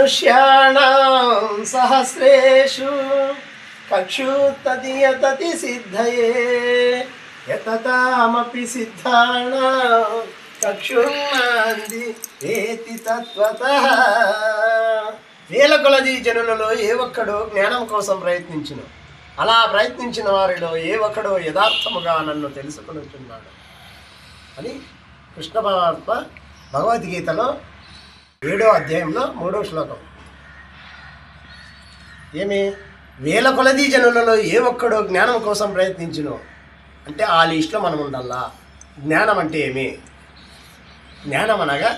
మనుష్యాణం సహస్రేషు కక్షుతతి సిద్ధయే యతతామపి సిద్ధానాం చక్షుర్నాంది ఏతి తత్వతః. వేల కొలది జనులలో ఏ ఒక్కడో జ్ఞానం కోసం ప్రయత్నించును, అలా ప్రయత్నించిన వారిలో ఏ ఒక్కడో యథార్థముగా నన్ను తెలుసుకొనుచున్నాడు అని కృష్ణ పరమాత్మ భగవద్గీతలో 7వ అధ్యాయంలో 3వ శ్లోకం. ఏమి వేల కొలది జనులలో ఏ ఒక్కడో జ్ఞానం కోసం ప్రయత్నించును అంటే ఆ లిస్టులో మనం ఉండాలా. జ్ఞానం అంటే ఏమి? జ్ఞానం అనగా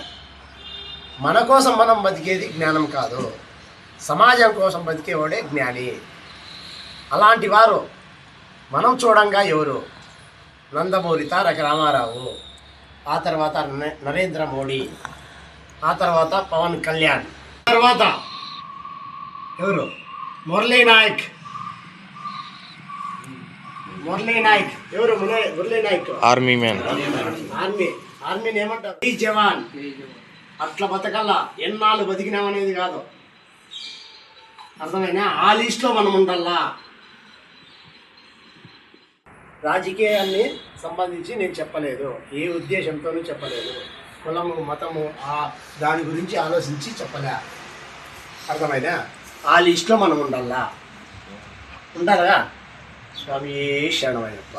మన కోసం మనం బతికేది జ్ఞానం కాదు, సమాజం కోసం బతికేవాడే జ్ఞాని. అలాంటి వారు మనం చూడంగా ఎవరు? నందమూరి తారక రామారావు, ఆ తర్వాత నరేంద్ర మోడీ, ఆ తర్వాత పవన్ కళ్యాణ్, తర్వాత ఎవరు? మురళీ నాయక్ ఎవరు? Murali Nayak army man. ఆర్మీని ఏమంటారు? జై జవాన్. అట్లా బతకల్లా. ఎన్నాళ్ళు బతికినామనేది కాదు, అర్థమైనా? ఆ లిస్ట్లో మనం ఉండాలా. రాజకీయాన్ని సంబంధించి నేను చెప్పలేదు, ఏ ఉద్దేశంతోనూ చెప్పలేదు, కులము మతము దాని గురించి ఆలోచించి చెప్పలే, అర్థమైనా? ఆ లిస్ట్లో మనం ఉండాలా. ఉండాలిగా. స్వామి శరణమయ్యప్ప.